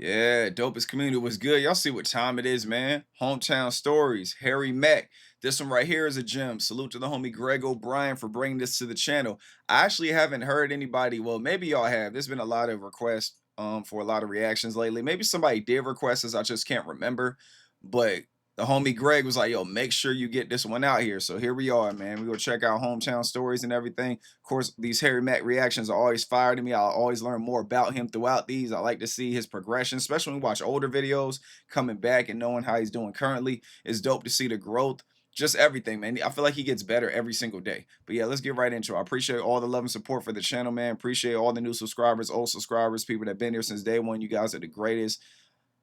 Yeah, dopest community was good. Y'all see what time it is, man. Hometown stories, Harry Mack. This one right here is a gem. Salute to the homie GregObrien for bringing this to the channel. I actually haven't heard anybody. Well, maybe y'all have. There's been a lot of requests for a lot of reactions lately. Maybe somebody did request this. I just can't remember. But the homie Greg was like, yo, make sure you get this one out here. So here we are, man. We go check out hometown stories and everything. Of course, these Harry Mack reactions are always fire to me. I'll always learn more about him throughout these. I like to see his progression, especially when we watch older videos, coming back and knowing how he's doing currently. It's dope to see the growth. Just everything, man. I feel like he gets better every single day. But yeah, let's get right into it. I appreciate all the love and support for the channel, man. Appreciate all the new subscribers, old subscribers, people that have been here since day one. You guys are the greatest.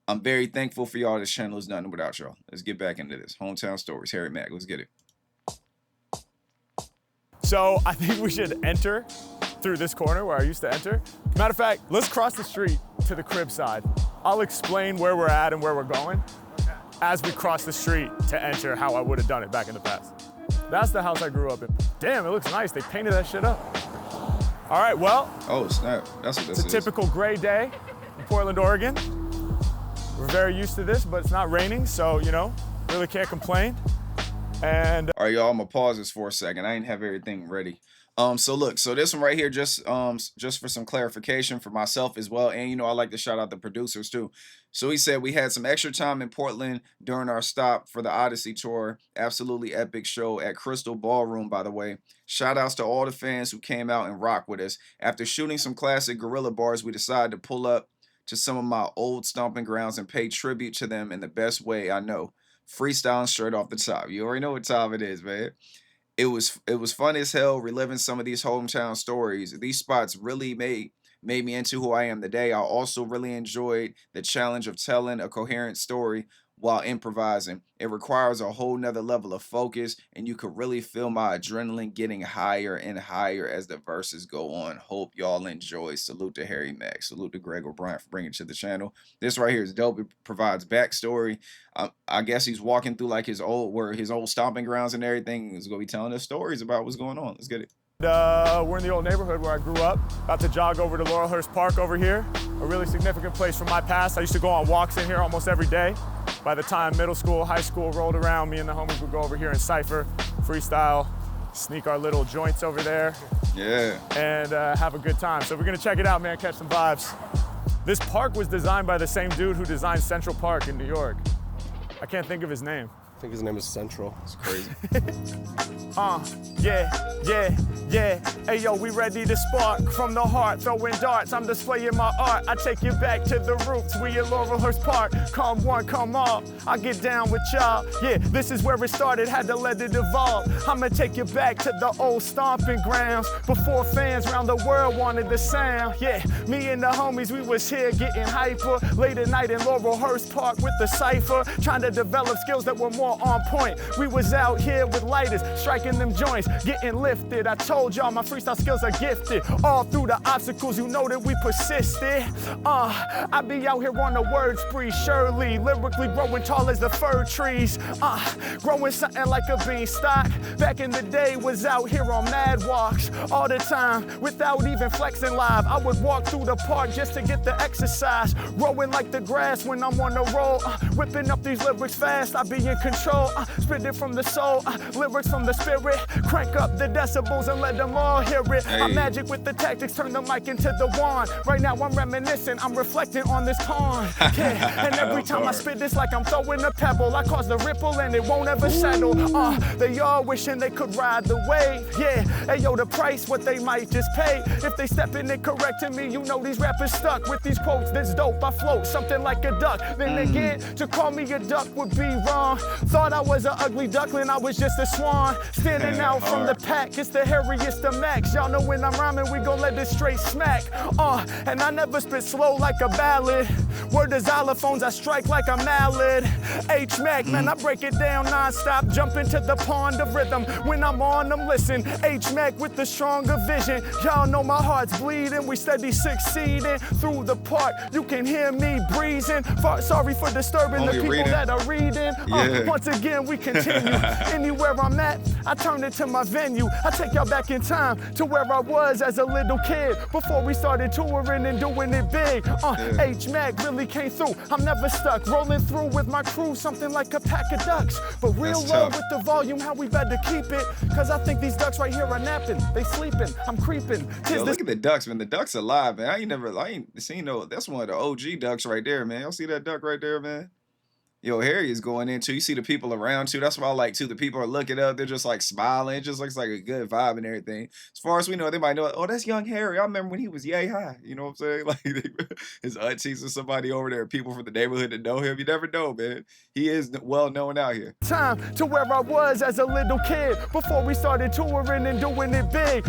I'm very thankful for y'all. This channel is nothing without y'all. Let's get back into this. Hometown stories, Harry Mack. Let's get it. So I think we should enter through this corner where I used to enter. Matter of fact, let's cross the street to the crib side. I'll explain where we're at and where we're going as we cross the street to enter how I would have done it back in the past. That's the house I grew up in. Damn, it looks nice. They painted that shit up. All right, well. Oh, snap. That's what this is. It's a typical gray day in Portland, Oregon. We're very used to this, but it's not raining, so, you know, really can't complain. And all right, y'all, I'm gonna pause this for a second. I ain't have everything ready. So look, so this one right here, just for some clarification for myself as well, and you know, I like to shout out the producers too. So he said we had some extra time in Portland during our stop for the Odyssey tour. Absolutely epic show at Crystal Ballroom, by the way. Shout outs to all the fans who came out and rocked with us. After shooting some classic guerrilla bars, we decided to pull up to some of my old stomping grounds and pay tribute to them in the best way I know. Freestyling straight off the top. You already know what time it is, man. It was fun as hell reliving some of these hometown stories. These spots really made me into who I am today. I also really enjoyed the challenge of telling a coherent story while improvising. It requires a whole nother level of focus, and you could really feel my adrenaline getting higher and higher as the verses go on. Hope y'all enjoy. Salute to Harry Mack. Salute to GregObrien for bringing it to the channel. This right here is dope. It provides backstory. I guess he's walking through like his old stomping grounds and everything. He's gonna be telling us stories about what's going on. Let's get it. We're in the old neighborhood where I grew up. About to jog over to Laurelhurst Park over here. A really significant place from my past. I used to go on walks in here almost every day. By the time middle school, high school rolled around, me and the homies would go over here and cypher, freestyle, sneak our little joints over there. Yeah. And have a good time. So we're gonna check it out, man, catch some vibes. This park was designed by the same dude who designed Central Park in New York. I can't think of his name. I think his name is Central. It's crazy. Yeah. Hey, yo, we ready to spark from the heart, throwing darts. I'm displaying my art. I take you back to the roots. We at Laurelhurst Park. Come one, come all. I get down with y'all. Yeah, this is where it started. Had to let it evolve. I'ma take you back to the old stomping grounds before fans around the world wanted the sound. Yeah, me and the homies, we was here getting hyper. Late at night in Laurelhurst Park with the cypher, trying to develop skills that were more on point. We was out here with lighters, striking them joints, getting lifted. I told y'all my freestyle skills are gifted. All through the obstacles, you know that we persisted. I be out here on a word spree, surely lyrically growing tall as the fir trees. Growing something like a beanstalk. Back in the day, was out here on mad walks all the time without even flexing live. I would walk through the park just to get the exercise. Growing like the grass when I'm on the roll. Whipping up these lyrics fast, I be in control. Spit it from the soul, lyrics from the spirit. Crank up the decibels and let them all hear it. Hey. I'm magic with the tactics, turn the mic into the wand. Right now I'm reminiscing, I'm reflecting on this pond. Yeah, and every time I spit this like I'm throwing a pebble. I cause the ripple and it won't ever settle. They all wishing they could ride the wave. Yeah, hey yo, the price what they might just pay. If they step in it correcting me, you know these rappers stuck with these quotes. This dope, I float something like a duck. Then again, to call me a duck would be wrong. Thought I was an ugly duckling, I was just a swan. Standing out from the pack, it's the hairiest of max. Y'all know when I'm rhyming, we gon' let this straight smack. And I never spit slow like a ballad. Word to xylophones, I strike like a mallet. H Mack, man, I break it down non-stop. Jump into the pond of rhythm. When I'm on them, listen. H Mack with the stronger vision. Y'all know my heart's bleeding. We steady succeeding. Through the park, you can hear me breezing. Sorry for disturbing the people that are reading. Once again, we continue. Anywhere I'm at, I turn it to my venue. I take y'all back in time to where I was as a little kid before we started touring and doing it big. H Mack really came through. I'm never stuck, rolling through with my crew, something like a pack of ducks. But real That's low tough. with the volume, how we better keep it. Cause I think these ducks right here are napping, they sleeping, I'm creeping. Yo, look at the ducks, man. The ducks alive, man. I ain't seen no. That's one of the OG ducks right there, man. Y'all see that duck right there, man? Yo, Harry is going into. You see the people around too. That's what I like too. The people are looking up. They're just like smiling. It just looks like a good vibe and everything. As far as we know, they might know. Oh, that's young Harry. I remember when he was yay high. You know what I'm saying? Like his aunties or somebody over there, people from the neighborhood that know him. You never know, man. He is well known out here. Time to where I was as a little kid before we started touring and doing it big.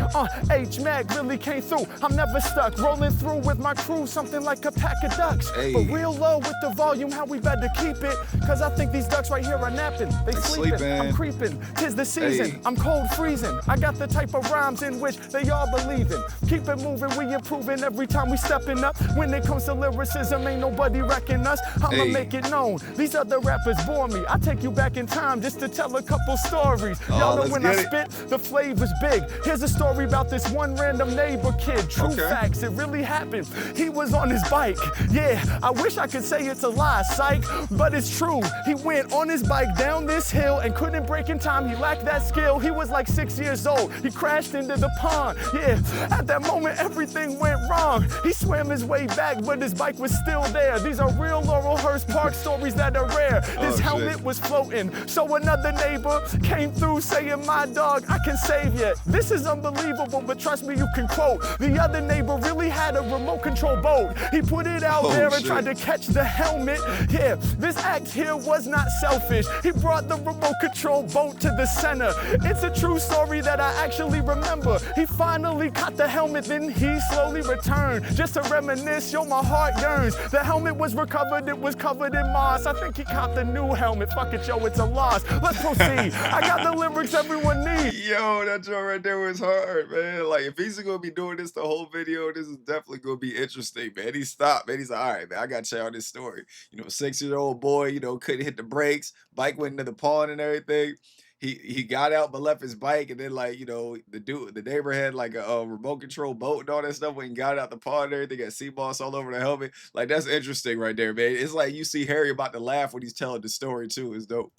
H Mack really came through. I'm never stuck, rolling through with my crew, something like a pack of ducks. Hey. But real low with the volume, how we better keep it. Cause I think these ducks right here are napping, they sleeping, I'm creeping. 'Tis the season, Hey. I'm cold freezing. I got the type of rhymes in which they all believe in. Keep it moving, we improving every time we stepping up. When it comes to lyricism, ain't nobody wrecking us. I'ma Hey. make it known. These other rappers bore me. I take you back in time just to tell a couple stories. Y'all know let's when I get spit, the flavor's big. Here's a story about this one random neighbor kid. True Okay. facts, it really happened. He was on his bike. Yeah, I wish I could say it's a lie, psych, but it's true. He went on his bike down this hill and couldn't brake in time. He lacked that skill. He was like 6 years old. He crashed into the pond. Yeah, at that moment everything went wrong. He swam his way back, but his bike was still there. These are real Laurelhurst Park stories that are rare. His shit. helmet was floating, so another neighbor came through saying, my dog, I can save you. This is unbelievable, but trust me, you can quote. The other neighbor really had a remote control boat. He put it out Oh, there and shit. tried to catch the helmet. Yeah, this act here was not selfish. He brought the remote control boat to the center. It's a true story that I actually remember. He finally caught the helmet, then he slowly returned. Just to reminisce, yo, my heart yearns. The helmet was recovered, it was covered in moss. I think he caught the new helmet. Fuck it, yo, it's a loss. Let's proceed. I got the lyrics everyone needs. Yo, that joint right there was hard, man. Like, if he's gonna be doing this the whole video, this is definitely gonna be interesting, man. He stopped, man. He's like, all right, man, I gotta check out this story. You know, 6-year-old boy, you know, couldn't hit the brakes, bike went into the pond and everything. He got out but left his bike, and then like, you know, the neighbor had like a remote control boat and all that stuff when he got out the pond and everything, got sea moss all over the helmet. Like, that's interesting right there, man. It's like you see Harry about to laugh when he's telling the story too. It's dope.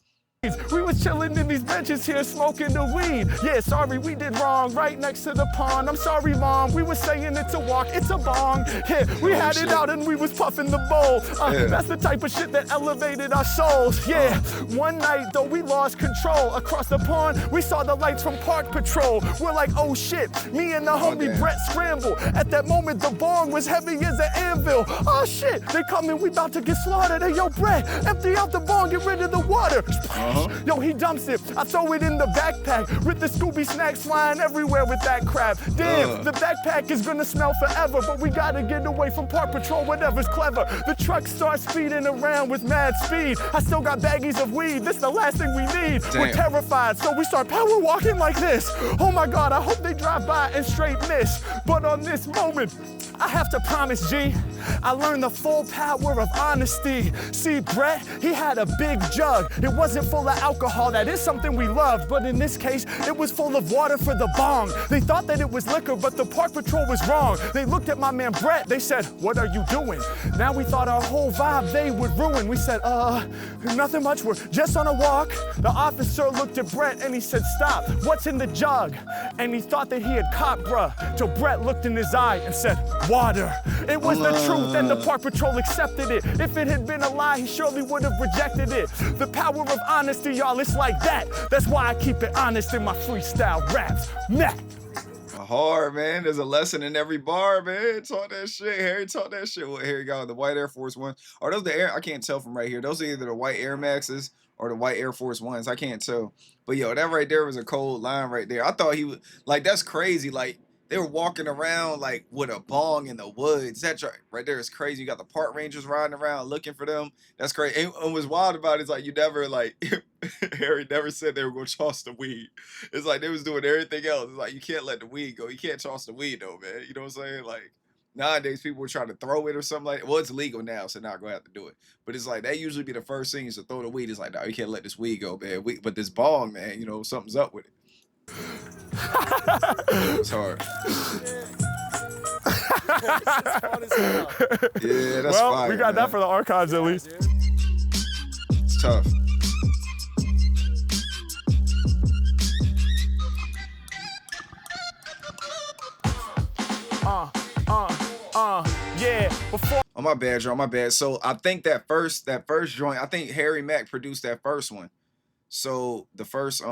We was chilling in these benches here smoking the weed. Yeah, sorry, we did wrong, right next to the pond. I'm sorry, mom, we was saying it's a walk, it's a bong. Yeah, we had shit. it out and we was puffing the bowl. Yeah. That's the type of shit that elevated our souls. Yeah, one night though we lost control. Across the pond, we saw the lights from Park Patrol. We're like, oh shit, me and the homie damn. Brett scramble. At that moment, the bong was heavy as an anvil. Oh shit, they coming, we about to get slaughtered. Hey, yo, Brett, empty out the bong, get rid of the water. Yo, he dumps it. I throw it in the backpack with the Scooby snacks flying everywhere with that crap. Damn, the backpack is gonna smell forever, but we gotta get away from Park Patrol, whatever's clever. The truck starts speeding around with mad speed. I still got baggies of weed. This the last thing we need. We're Damn. terrified, so we start power walking like this. Oh my God, I hope they drive by and straight miss. But on this moment, I have to promise, G, I learned the full power of honesty. See, Brett, he had a big jug. It wasn't full of alcohol, that is something we loved, but in this case, it was full of water for the bong. They thought that it was liquor, but the Park Patrol was wrong. They looked at my man Brett, they said, what are you doing? Now we thought our whole vibe they would ruin. We said, nothing much, we're just on a walk. The officer looked at Brett and he said, stop, what's in the jug? And he thought that he had caught, bruh, till Brett looked in his eye and said, water. It was the truth and the Park Patrol accepted it. If it had been a lie, he surely would have rejected it. The power of honesty, y'all, it's like that. That's why I keep it honest in my freestyle raps. Mac. Hard, man. There's a lesson in every bar, man. Taught that shit. Harry taught that shit. What Harry got? The white Air Force One. Are those the Air? I can't tell from right here. Those are either the white Air Maxes or the white Air Force Ones. I can't tell. But yo, that right there was a cold line right there. I thought he would, like, that's crazy. Like, they were walking around like with a bong in the woods. That right there is crazy. You got the park rangers riding around looking for them. That's crazy. And what's wild about it is like you never like Harry never said they were gonna toss the weed. It's like they was doing everything else. It's like you can't let the weed go. You can't toss the weed though, man. You know what I'm saying? Like nowadays people were trying to throw it or something like that. Well, it's legal now, so now I'm gonna have to do it. But it's like that usually be the first thing is to throw the weed. It's like, no, you can't let this weed go, man. But this bong, man, you know, something's up with it. It's hard. Yeah, that's Well, fire, we got man. that for the archives at least. It's tough. Yeah, before. Oh, my bad, Joe. My bad. So I think that first joint, I think Harry Mack produced that first one. So the first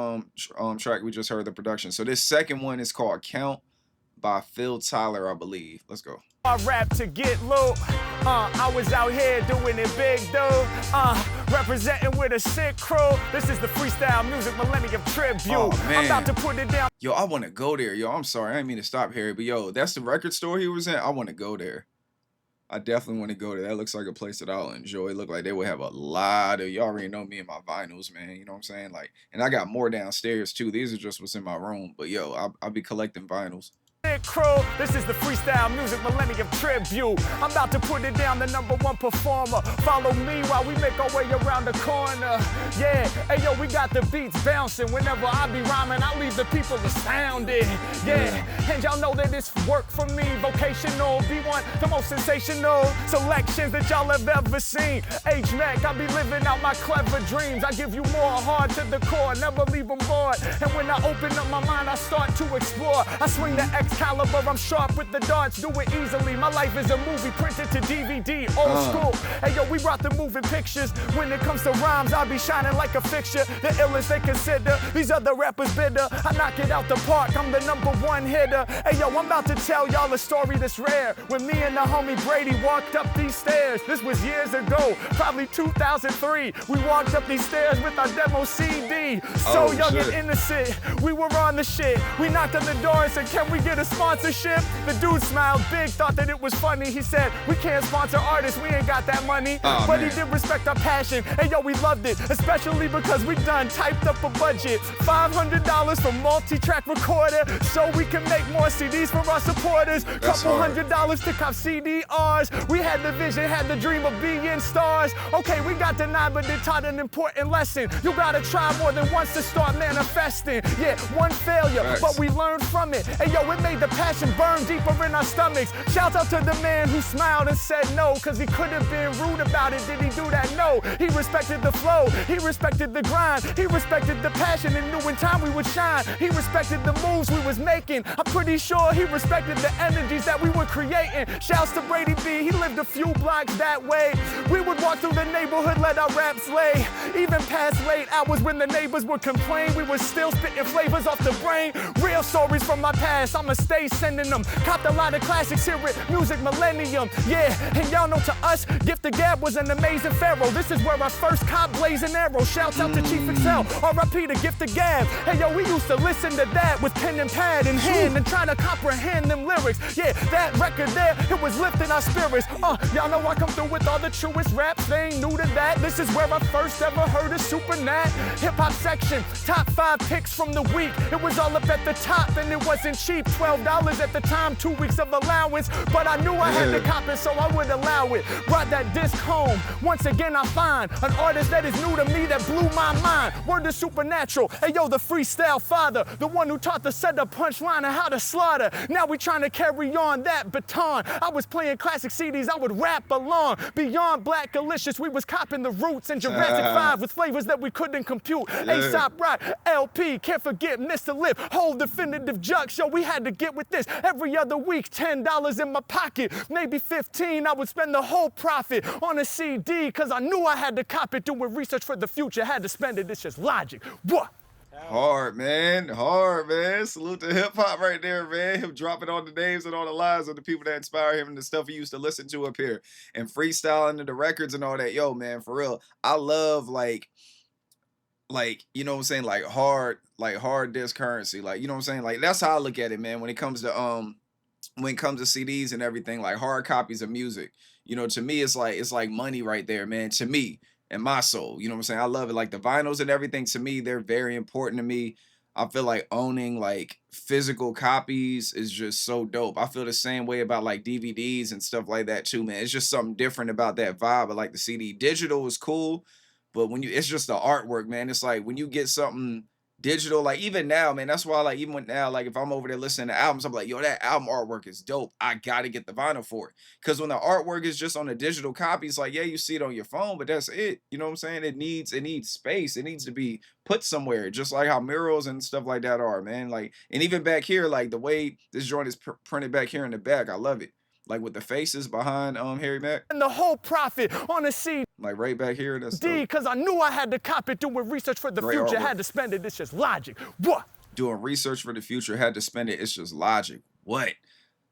track we just heard the production. So this second one is called Count by Phil Tyler, I believe. Let's go. I rap to get low. I was out here doing it big, dude. Representing with a sick crew. This is the Freestyle Music Millennium Tribute. Oh, man. I'm about to put it down. Yo, I want to go there. Yo, I'm sorry. I didn't mean to stop, Harry. But yo, that's the record store he was in. I want to go there. I definitely want to go there. That looks like a place that I'll enjoy. Look like they would have a lot of, y'all already know me and my vinyls, man. You know what I'm saying? Like, and I got more downstairs too. These are just what's in my room. But yo, I'll be collecting vinyls. Crew, this is the Freestyle Music Millennium Tribute. I'm about to put it down, the #1 performer. Follow me while we make our way around the corner. Yeah, hey yo, we got the beats bouncing. Whenever I be rhyming, I leave the people astounded. Yeah, and y'all know that it's work for me. Vocational, B1, the most sensational selections that y'all have ever seen. H Mack, I be living out my clever dreams. I give you more hard to the core, never leave them bored. And when I open up my mind, I start to explore. I swing the Excalibur, I'm sharp with the darts, do it easily. My life is a movie printed to DVD, old school. Hey yo, we brought the moving pictures. When it comes to rhymes, I'll be shining like a fixture. The illest they consider, these other rappers bitter. I knock it out the park, I'm the #1 hitter. Hey yo, I'm about to tell y'all a story that's rare. When me and the homie Brady walked up these stairs, this was years ago, probably 2003. We walked up these stairs with our demo CD. So young and innocent, we were on the shit. We knocked on the door and said, can we get a sponsorship? The dude smiled big, thought that it was funny. He said, we can't sponsor artists, we ain't got that money. But he did respect our passion. Hey yo, we loved it, especially because we done typed up a budget. $500 for multi-track recorder, so we can make more CDs for our supporters. Couple $100 to cop CDRs. We had the vision, had the dream of being stars. Okay, we got denied, but it taught an important lesson. You gotta try more than once to start manifesting. Yeah, one failure, but we learned from it. Hey yo, it made the passion burn deeper in our stomachs. Shout out to the man who smiled and said no, cause he could have been rude about it. Did he do that? No. He respected the flow, he respected the grind, he respected the passion and knew in time we would shine. He respected the moves we was making. I'm pretty sure he respected the energies that we were creating. Shouts to Brady B, he lived a few blocks that way. We would walk through the neighborhood, let our raps lay. Even past late hours when the neighbors would complain, we were still spitting flavors off the brain. Real stories from my past, I'ma stay sending them. Copped a lot of classics here at Music Millennium. Yeah, and y'all know to us, Gift the Gab was an amazing pharaoh. This is where I first caught blazing arrow. Shouts out to Chief Excel, R.I.P. to Gift the Gab. Hey yo, we used to listen to that with pen and pad in hand and try to comprehend them lyrics. Yeah, that record there, it was lifting our spirits. Y'all know I come through with all the truest raps, they ain't new to that. This is where I first ever heard of Super Nat. Hip hop section, top 5 picks from the week. It was all up at the top and it wasn't cheap. $12 at the time, 2 weeks of allowance. But I knew I had to cop it, so I would allow it. Brought that disc home. Once again, I find an artist that is new to me that blew my mind. Word to Supernatural. Hey yo, the freestyle father, the one who taught the setup, punchline, and how to slaughter. Now we trying to carry on that baton. I was playing classic CDs, I would rap along. Beyond Black Delicious, we was copping the roots and Jurassic 5 with flavors that we couldn't compute. Aesop Rock, LP, can't forget Mr. Lip, whole definitive jug show. We had to get with this every other week. $10 in my pocket, maybe 15. I would spend the whole profit on a CD, cause I knew I had to cop it. Doing research for the future, had to spend it. It's just logic. What? Hard, man. Hard, man. Salute to hip hop right there, man. Him dropping all the names and all the lives of the people that inspire him and the stuff he used to listen to up here and freestyling the records and all that. Yo, man, for real. I love like, you know what I'm saying? Like hard disc currency. Like, you know what I'm saying? Like, that's how I look at it, man. When it comes to CDs and everything, like hard copies of music, you know, to me, it's like money right there, man. To me, and my soul, you know what I'm saying? I love it. Like the vinyls and everything, to me, they're very important to me. I feel like owning like physical copies is just so dope. I feel the same way about like DVDs and stuff like that too, man. It's just something different about that vibe. I like the CD. Digital is cool, but when it's just the artwork, man. It's like when you get something digital, like even now, man. That's why, like, even when now, like if I'm over there listening to albums, I'm like, yo, that album artwork is dope. I gotta get the vinyl for it. Cause when the artwork is just on a digital copy, it's like, yeah, you see it on your phone, but that's it. You know what I'm saying? It needs space. It needs to be put somewhere, just like how murals and stuff like that are, man. Like, and even back here, like the way this joint is printed back here in the back, I love it. Like with the faces behind Harry Mack, And the whole profit on a CD, like right back here. That's dope. cause I knew I had to cop it, doing research for the Great future, artwork. had to spend it, it's just logic. What? Doing research for the future, had to spend it. It's just logic. What?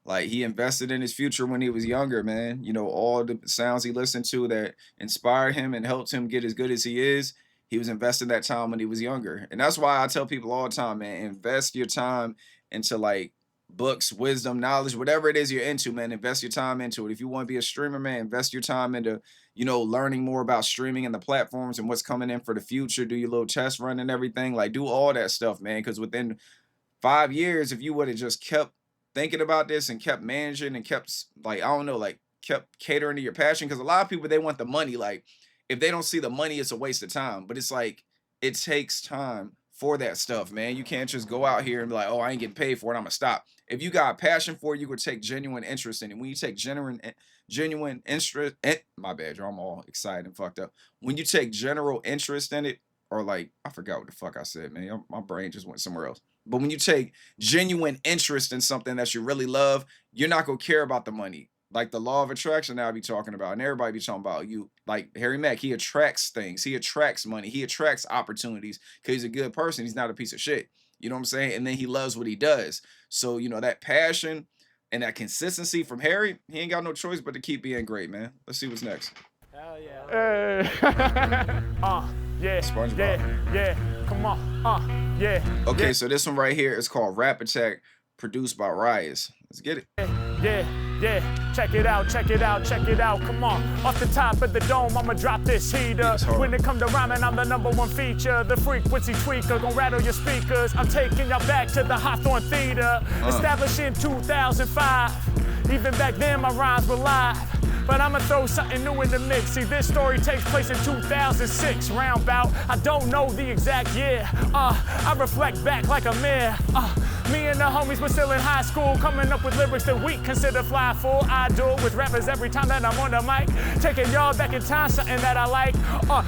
Like he invested in his future when he was younger, man. You know, all the sounds he listened to that inspired him and helped him get as good as he is. He was investing that time when he was younger. And that's why I tell people all the time, man, invest your time into like books, wisdom, knowledge, whatever it is you're into, man. Invest your time into it. If you want to be a streamer, man, invest your time into, you know, learning more about streaming and the platforms and what's coming in for the future. Do your little test run and everything. Like do all that stuff, man. Because within 5 years, if you would have just kept thinking about this and kept managing and kept like, I don't know, like kept catering to your passion. Because a lot of people, they want the money. Like if they don't see the money, it's a waste of time. But it's like, it takes time for that stuff, man. You can't just go out here and be like, oh, I ain't getting paid for it, I'm gonna stop. If you got a passion for it, you could take genuine interest in it. When you take genuine interest, my bad, y'all, I'm all excited and fucked up. When you take general interest in it, or like, I forgot what the fuck I said, man. My brain just went somewhere else. But when you take genuine interest in something that you really love, you're not gonna care about the money. Like the law of attraction that I be talking about, and everybody be talking about, you like Harry Mack, he attracts things, he attracts money, he attracts opportunities because he's a good person. He's not a piece of shit. You know what I'm saying? And then he loves what he does. So, you know, that passion and that consistency from Harry, he ain't got no choice but to keep being great, man. Let's see what's next. Hell yeah. Yeah. SpongeBob. Yeah. Come on. Yeah. Okay, so this one right here is called Rap Attack, produced by Rias. Let's get it. Yeah. Check it out. Come on. Off the top of the dome, I'ma drop this heater. When it come to rhyming, I'm the #1 feature. The frequency tweaker, gon' rattle your speakers. I'm taking y'all back to the Hawthorne Theater. Established in 2005. Even back then, my rhymes were live. But I'ma throw something new in the mix. See, this story takes place in 2006, roundabout. I don't know the exact year. I reflect back like a mirror. Me and the homies were still in high school, coming up with lyrics that we consider fly full. I do it with rappers every time that I'm on the mic. Taking y'all back in time, something that I like.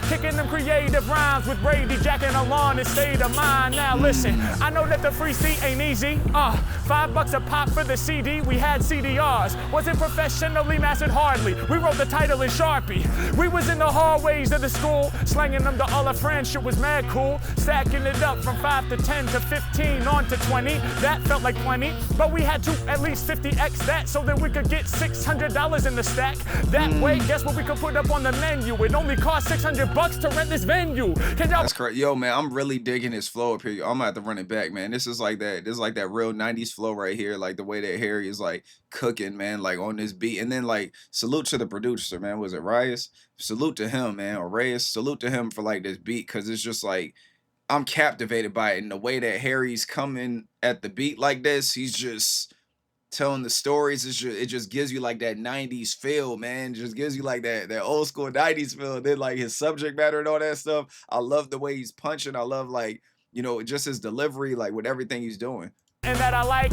Kicking them creative rhymes with Brady, jacking along and state of mind. Now listen, I know that the free seat ain't easy. $5 a pop for the CD, we had CDRs. Wasn't professionally mastered hardly. We wrote the title in Sharpie. We was in the hallways of the school, slanging them to all our friends, shit was mad cool. Stacking it up from 5 to 10 to 15 on to 20. That felt like plenty, but we had to at least 50x that so that we could get $600 in the stack. That way, guess what we could put up on the menu? It only cost $600 to rent this venue. Can y'all? That's correct. Yo, man, I'm really digging his flow up here. I'm gonna have to run it back, man. This is like that real 90s flow right here. Like the way that Harry is like cooking, man, like on this beat. And then like salute to the producer, man. Was it Rias? Salute to him, man. Or Reyes. Salute to him for like this beat, because it's just like, I'm captivated by it. And the way that Harry's coming at the beat like this, he's just telling the stories. It just gives you like that 90s feel, man. It just gives you like that old school 90s feel. And then like his subject matter and all that stuff. I love the way he's punching. I love like, you know, just his delivery, like with everything he's doing. And that I like,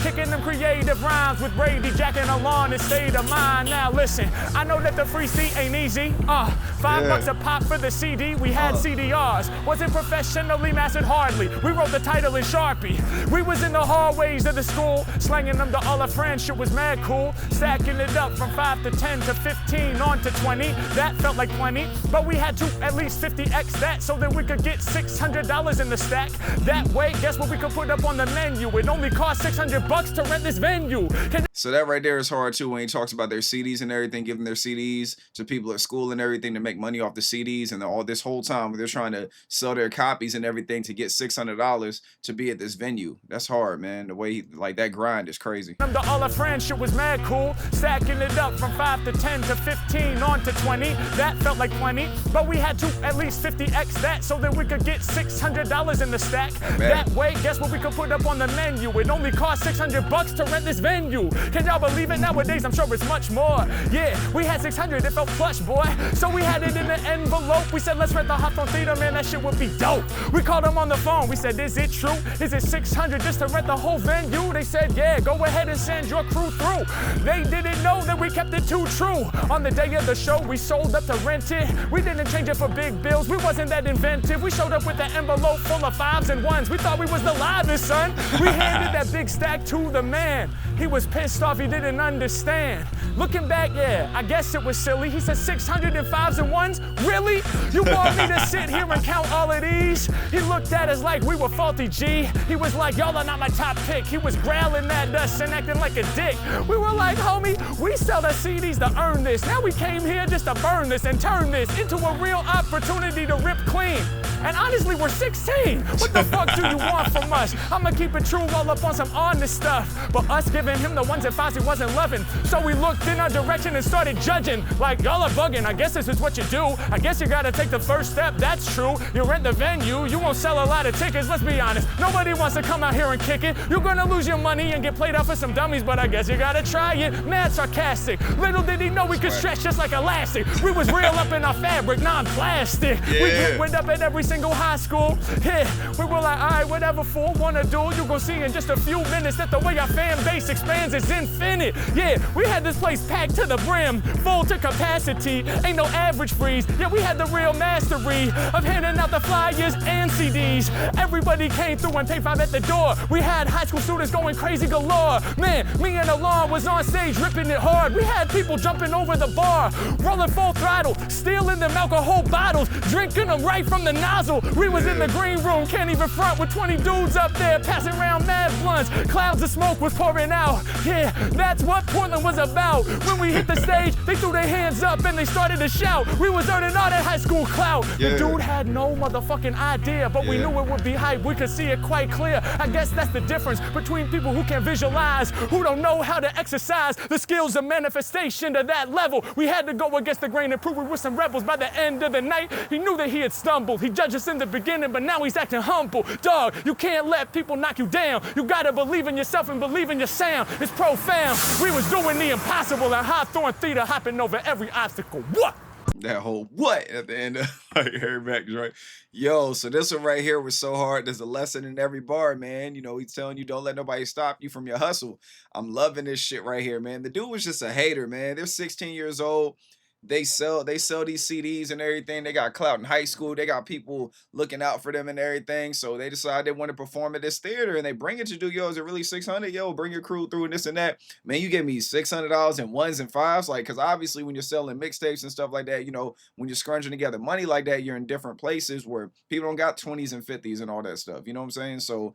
kicking them creative rhymes with Brady, jacking along and state of mind. Now listen, I know that the free seat ain't easy. $5 a pop for the CD, we had CDRs. Wasn't professionally mastered hardly. We wrote the title in Sharpie. We was in the hallways of the school, slanging them to all our friends, shit was mad cool. Stacking it up from 5 to 10 to 15 on to 20. That felt like plenty, but we had to at least 50x that so that we could get $600 in the stack. That way, guess what we could put up on the menu? It only cost $600 to rent this venue. So that right there is hard too, when he talks about their CDs and everything, giving their CDs to people at school and everything to make money off the CDs, and all this whole time they're trying to sell their copies and everything to get $600 to be at this venue. That's hard, man. The way he, like that grind is crazy. To all our friends, shit was mad cool. Stacking it up from 5 to 10 to 15 on to 20. That felt like plenty, but we had to at least 50x that so that we could get $600 in the stack. That way, guess what we could put up on the the menu. It only cost $600 to rent this venue. Can y'all believe it? Nowadays, I'm sure it's much more. Yeah, we had 600, it felt plush, boy. So we had it in an envelope. We said, let's rent the Hawthorne Theater, man, that shit would be dope. We called them on the phone. We said, is it true? Is it 600 just to rent the whole venue? They said, yeah, go ahead and send your crew through. They didn't know that we kept it too true. On the day of the show, we sold up to rent it. We didn't change it for big bills. We wasn't that inventive. We showed up with an envelope full of 5s and 1s. We thought we was the livest, son. We handed that big stack to the man. He was pissed off, he didn't understand. Looking back, yeah, I guess it was silly. He said 605s and 1s? Really? You want me to sit here and count all of these? He looked at us like we were faulty, G. He was like, y'all are not my top pick. He was growling at us and acting like a dick. We were like, homie, we sell the CDs to earn this. Now we came here just to burn this and turn this into a real opportunity to rip clean. And honestly, we're 16. What the fuck do you want from us? I'ma keep it true, all up on some honest stuff. But us giving him the 1s and 5s he wasn't loving. So we looked in our direction and started judging. Like, y'all are bugging, I guess this is what you do. I guess you gotta take the first step, that's true. You rent the venue, you won't sell a lot of tickets, let's be honest. Nobody wants to come out here and kick it. You're gonna lose your money and get played out for some dummies, but I guess you gotta try it. Mad sarcastic. Little did he know we could stretch just like elastic. We was real up in our fabric, non-plastic. Yeah. We went up at every single high school. Yeah, we were like, all right, whatever fool wanna do, you gon' see in just a few minutes that the way our fan base expands is infinite. Yeah, we had this place packed to the brim, full to capacity, ain't no average freeze. Yeah, we had the real mastery of handing out the flyers and CDs. Everybody came through and paid $5 at the door. We had high school students going crazy galore. Man, me and Alon was on stage ripping it hard. We had people jumping over the bar, rolling full throttle, stealing them alcohol bottles, drinking them right from the nozzle. We was in the green room, can't even front, with 20 dudes up there passing around mad blunts. Clouds of smoke was pouring out. Yeah, that's what Portland was about. When we hit the stage, they threw their hands up and they started to shout. We was earning all that high school clout. Yeah. The dude had no motherfucking idea, but we knew it would be hype. We could see it quite clear. I guess that's the difference between people who can visualize, who don't know how to exercise the skills of manifestation to that level. We had to go against the grain and prove we were some rebels. By the end of the night, he knew that he had stumbled. He judged us in the beginning, but now he's acting humble. Dog, you can't let people knock you down. You gotta believe in yourself and believe in your sound. It's profound. We was doing the impossible at Hawthorne Theater, hopping over every obstacle. What? That whole what at the end of Harry Mack joint. Yo, so this one right here was so hard. There's a lesson in every bar, man. You know, he's telling you don't let nobody stop you from your hustle. I'm loving this shit right here, man. The dude was just a hater, man. They're 16 years old. They sell these CDs and everything. They got clout in high school. They got people looking out for them and everything. So they decide they want to perform at this theater and they bring it to do, yo, is it really 600? Yo, bring your crew through and this and that. Man, you give me $600 in 1s and 5s. Like, cause obviously when you're selling mixtapes and stuff like that, you know, when you're scrunching together money like that, you're in different places where people don't got 20s and 50s and all that stuff. You know what I'm saying? So,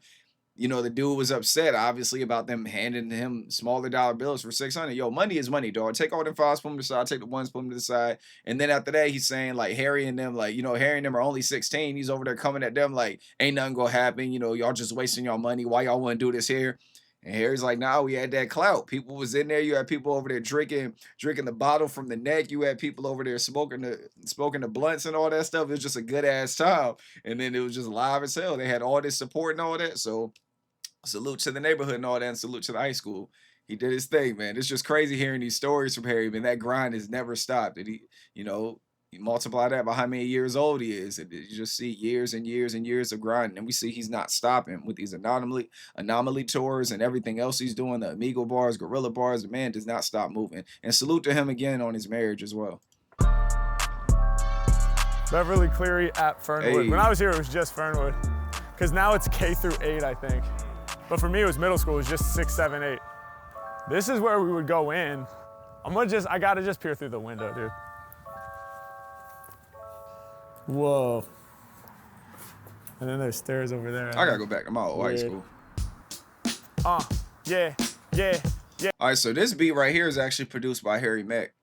you know, the dude was upset, obviously, about them handing him smaller dollar bills for 600. Yo, money is money, dog. Take all them 5s, put them to the side. Take the 1s, put them to the side. And then after that, he's saying, like, Harry and them, like, you know, Harry and them are only 16. He's over there coming at them like, ain't nothing gonna happen. You know, y'all just wasting y'all money. Why y'all want to do this here? And Harry's like, nah, we had that clout. People was in there. You had people over there drinking the bottle from the neck. You had people over there smoking the blunts and all that stuff. It was just a good ass time. And then it was just live as hell. They had all this support and all that. So salute to the neighborhood and all that, and salute to the high school. He did his thing, man. It's just crazy hearing these stories from Harry, man. That grind has never stopped. And he, you know, you multiply that by how many years old he is, and you just see years and years and years of grinding. And we see he's not stopping with these anomaly tours and everything else he's doing, the Amigo bars, Gorilla bars. The man does not stop moving. And salute to him again on his marriage as well. Beverly Cleary at Fernwood. Hey. When I was here, it was just Fernwood. Because now it's K through 8, I think. But for me, it was middle school. It was just 6, 7, 8. This is where we would go in. I gotta just peer through the window, dude. Whoa. And then there's stairs over there. I gotta go back to my old high school. Yeah. All right, so this beat right here is actually produced by Harry Mack.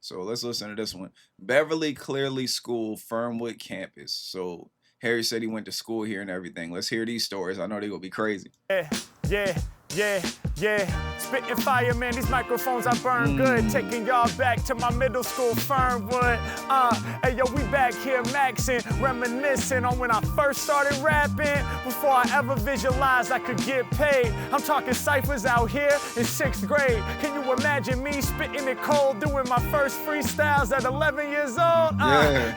So let's listen to this one. Beverly Cleary School, Fernwood campus. So Harry said he went to school here and everything. Let's hear these stories. I know they're gonna be crazy. Yeah. Yeah, yeah, spitting fire, man, these microphones I burn good. Taking y'all back to my middle school Fernwood. Hey yo, we back here maxing, reminiscing on when I first started rapping. Before I ever visualized I could get paid. I'm talking ciphers out here in 6th grade. Can you imagine me spitting it cold, doing my first freestyles at 11 years old?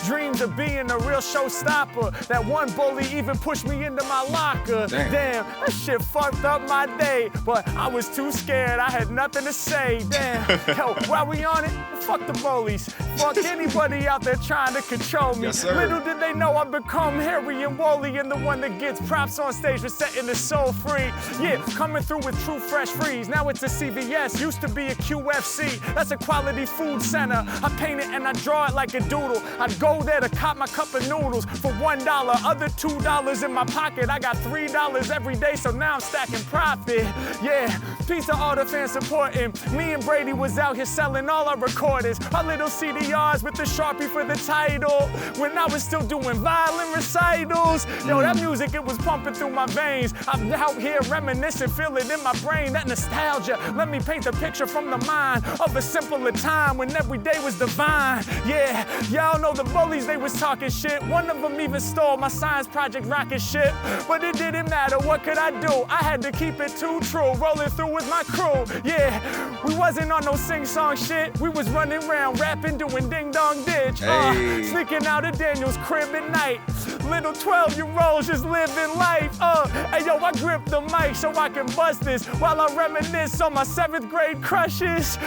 Dreams of being a real showstopper. That one bully even pushed me into my locker. Damn, that shit fucked up my day. But I was too scared, I had nothing to say. Damn, yo, while we on it, fuck the bullies. Fuck anybody out there trying to control me. Yes, sir. Little did they know I've become Harry and Wally and the one that gets props on stage for setting the soul free. Yeah, coming through with true fresh freeze. Now it's a CVS, used to be a QFC. That's a quality food center. I paint it and I draw it like a doodle. I'd go there to cop my cup of noodles for $1, other $2 in my pocket. I got $3 every day, so now I'm stacking profit. Yeah, peace to all the fans supporting. Me and Brady was out here selling all our recordings. Our little CDRs with the Sharpie for the title. When I was still doing violin recitals. Yo, that music, it was pumping through my veins. I'm out here reminiscing, feel it in my brain. That nostalgia, let me paint the picture from the mind of a simpler time when every day was divine. Yeah, y'all know the bullies, they was talking shit. One of them even stole my science project rocket ship. But it didn't matter, what could I do? I had to keep it too true, rolling through with my crew. Yeah, we wasn't on no sing-song shit. We was running around rapping, doing ding-dong ditch. Sneaking out of Daniel's crib at night. Little 12-year-olds just living life. Hey yo, I grip the mic so I can bust this while I reminisce on my 7th grade crushes.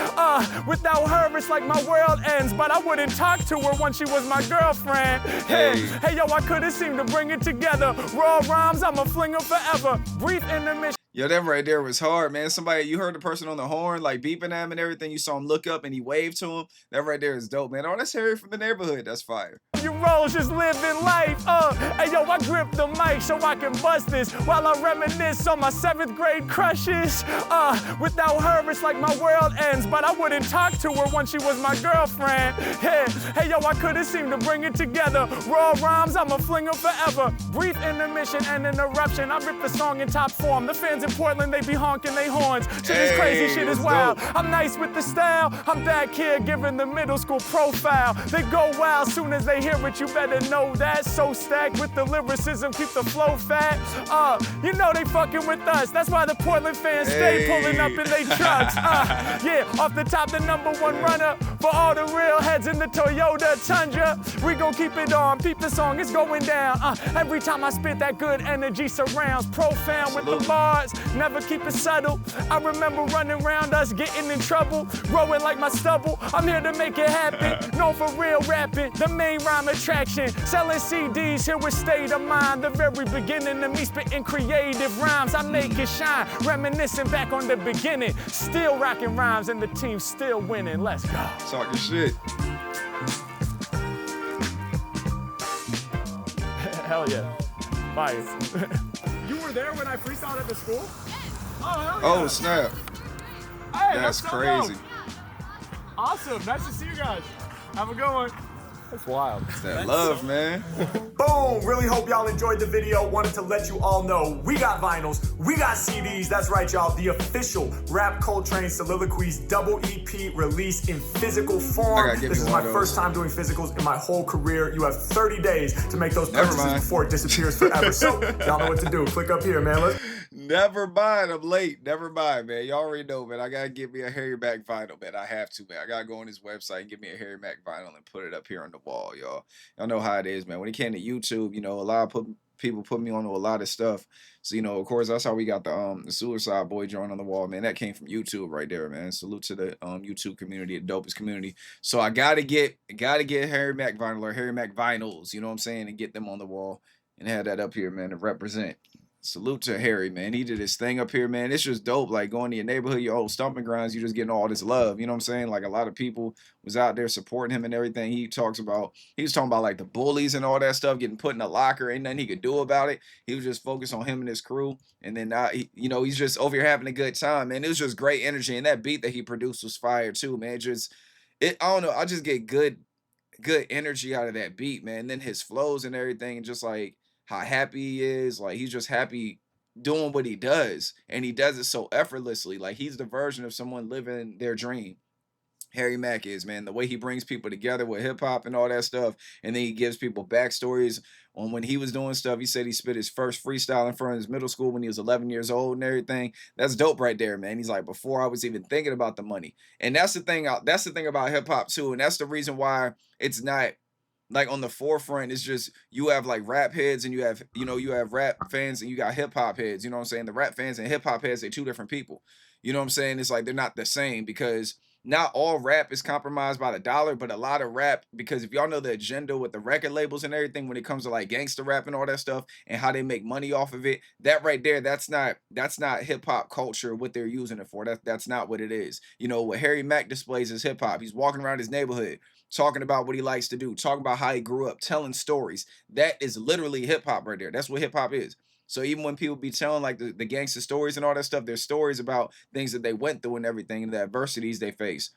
Without her, it's like my world ends, but I wouldn't talk to her once she was my girlfriend. Hey yo, I couldn't seem to bring it together. Raw rhymes, I'ma fling them forever. Brief intermission. Yo, that right there was hard, man. Somebody, you heard the person on the horn, like beeping at him and everything. You saw him look up and he waved to him. That right there is dope, man. Oh, that's Harry from the neighborhood. That's fire. You rolls just living life. Hey yo, I grip the mic so I can bust this while I reminisce on my 7th grade crushes. Without her, it's like my world ends, but I wouldn't talk to her once she was my girlfriend. Hey yo, I couldn't seem to bring it together. Raw rhymes, I'ma fling them forever. Brief intermission and an eruption. I rip the song in top form. The fans in Portland, they be honking their horns. Shit is crazy, shit is wild. I'm nice with the style. I'm back here giving the middle school profile. They go wild soon as they hear it, you better know that. So stacked with the lyricism, keep the flow fat. You know they fucking with us. That's why the Portland fans stay pulling up in they trucks. Yeah, off the top, the #1 runner for all the real heads in the Toyota Tundra. We gon' keep it on, peep the song, it's going down. Every time I spit, that good energy surrounds. Profound with the bars, never keep it subtle. I remember running around us, getting in trouble, growing like my stubble. I'm here to make it happen, known for real rapping, the main rhyme attraction. Selling CDs, here with State of Mind. The very beginning of me spitting creative rhymes. I make it shine, reminiscing back on the beginning. Still rocking rhymes and the team still winning. Let's go. Talking shit. Hell yeah. Fire. You were there when I freestyled at the school? Oh, hell yeah. Oh, snap. Hey, That's so crazy. dope. Awesome. Nice to see you guys. Have a good one. That's wild. It's that love, man. Boom! Really hope y'all enjoyed the video. Wanted to let you all know we got vinyls, we got CDs. That's right, y'all. The official Rap Coltrane Soliloquies double EP released in physical form. This is my first time doing physicals in my whole career. You have 30 days to make those purchases before it disappears forever. So y'all know what to do. Click up here, man. Never mind. I'm late. Never mind, man. Y'all already know, man. I gotta give me a Harry Mack vinyl, man. I have to, man. I gotta go on his website and give me a Harry Mack vinyl and put it up here on the wall, y'all. Y'all know how it is, man. When it came to YouTube, you know, a lot of people put me on to a lot of stuff. So, you know, of course, that's how we got the Suicide Boy joint on the wall, man. That came from YouTube right there, man. Salute to the YouTube community, the dopest community. So I gotta get Harry Mack vinyl or Harry Mack vinyls, you know what I'm saying, and get them on the wall and have that up here, man, to represent. Salute to Harry, man. He did his thing up here, man. It's just dope. Like going to your neighborhood, your old stomping grounds, you just getting all this love. You know what I'm saying? Like a lot of people was out there supporting him and everything. He was talking about like the bullies and all that stuff, getting put in a locker. Ain't nothing he could do about it. He was just focused on him and his crew. And then, he's just over here having a good time, man. It was just great energy. And that beat that he produced was fire too, man. I don't know. I just get good energy out of that beat, man. And then his flows and everything, just like how happy he is. Like he's just happy doing what he does, and he does it so effortlessly. Like he's the version of someone living their dream. Harry Mack is, man, the way he brings people together with hip hop and all that stuff, and then he gives people backstories on when he was doing stuff. He said he spit his first freestyle in front of his middle school when he was 11 years old and everything. That's dope right there, man. He's like, before I was even thinking about the money, and that's the thing. That's the thing about hip hop too, and that's the reason why it's not like on the forefront. It's just you have like rap heads and you have, you have rap fans and you got hip hop heads. You know what I'm saying? The rap fans and hip hop heads, they're two different people. You know what I'm saying? It's like they're not the same, because not all rap is compromised by the dollar, but a lot of rap, because if y'all know the agenda with the record labels and everything when it comes to like gangster rap and all that stuff and how they make money off of it, that right there, that's not hip hop culture, what they're using it for. That's not what it is. What Harry Mack displays is hip hop. He's walking around his neighborhood talking about what he likes to do, talking about how he grew up, telling stories. That is literally hip hop right there. That's what hip hop is. So even when people be telling like the gangster stories and all that stuff, there's stories about things that they went through and everything and the adversities they face.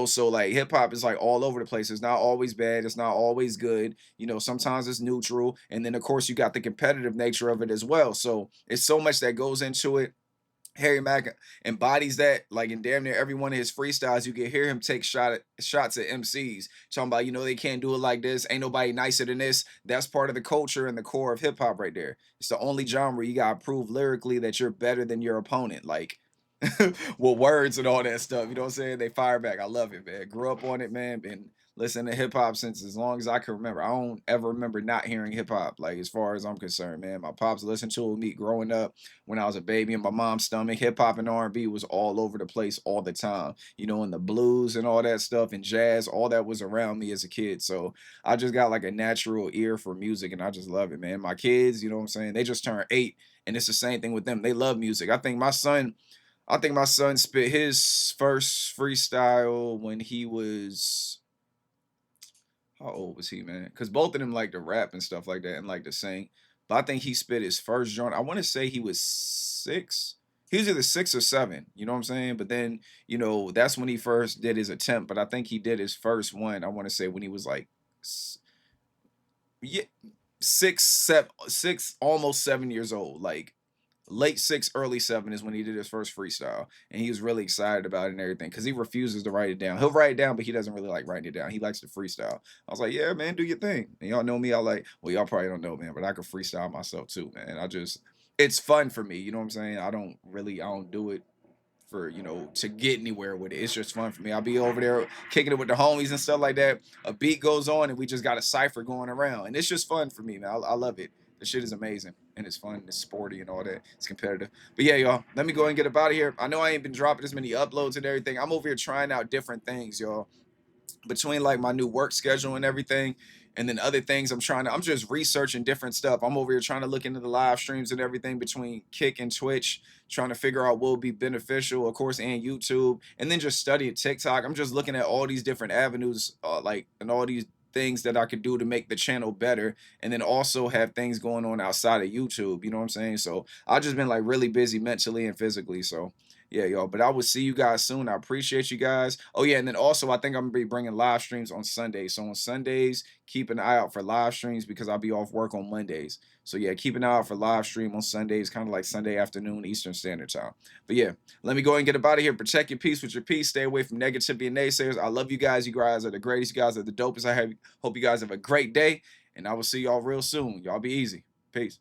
So like hip hop is like all over the place. It's not always bad. It's not always good. Sometimes it's neutral. And then of course you got the competitive nature of it as well. So it's so much that goes into it. Harry Mack embodies that, like in damn near every one of his freestyles. You can hear him take shots at MCs, talking about, they can't do it like this. Ain't nobody nicer than this. That's part of the culture and the core of hip hop right there. It's the only genre you gotta prove lyrically that you're better than your opponent. Like with words and all that stuff. You know what I'm saying? They fire back. I love it, man. Grew up on it, man. Been listening to hip hop since as long as I can remember. I don't ever remember not hearing hip hop, like as far as I'm concerned, man. My pops listened to me growing up when I was a baby in my mom's stomach. Hip hop and R&B was all over the place all the time. And the blues and all that stuff and jazz, all that was around me as a kid. So I just got like a natural ear for music and I just love it, man. My kids, you know what I'm saying? They just turned 8 and it's the same thing with them. They love music. I think my son spit his first freestyle when he was, how old was he, man? Because both of them like to rap and stuff like that and like to sing. But I think he spit his first joint. I want to say he was 6. He was either 6 or 7. You know what I'm saying? But then, that's when he first did his attempt. But I think he did his first one, I want to say when he was like, yeah, 6, almost 7 years old. Like late 6, early 7 is when he did his first freestyle, and he was really excited about it and everything because he refuses to write it down. He'll write it down, but he doesn't really like writing it down. He likes to freestyle. I was like, yeah, man, do your thing. And y'all know me. Well, y'all probably don't know, man, but I can freestyle myself too, man. It's fun for me. You know what I'm saying? I don't do it for, to get anywhere with it. It's just fun for me. I'll be over there kicking it with the homies and stuff like that. A beat goes on and we just got a cipher going around, and it's just fun for me, man. I love it. The shit is amazing and it's fun. It's sporty and all that. It's competitive. But yeah, y'all, let me go and get up out of here. I know I ain't been dropping as many uploads and everything. I'm over here trying out different things, y'all, between like my new work schedule and everything, and then other things I'm just researching different stuff. I'm over here trying to look into the live streams and everything between Kick and Twitch, trying to figure out what will be beneficial, of course, and YouTube, and then just studying TikTok. I'm just looking at all these different avenues, and all these things that I could do to make the channel better, and then also have things going on outside of YouTube. You know what I'm saying? So I've just been like really busy mentally and physically. So yeah, y'all. But I will see you guys soon. I appreciate you guys. Oh yeah, and then also I think I'm gonna be bringing live streams on Sundays. So on Sundays, keep an eye out for live streams because I'll be off work on Mondays. So yeah, keep an eye out for live stream on Sundays, kind of like Sunday afternoon Eastern Standard Time. But yeah, let me go and get up out of here. Protect your peace with your peace. Stay away from negativity and naysayers. I love you guys. You guys are the greatest. You guys are the dopest. Hope you guys have a great day, and I will see y'all real soon. Y'all be easy. Peace.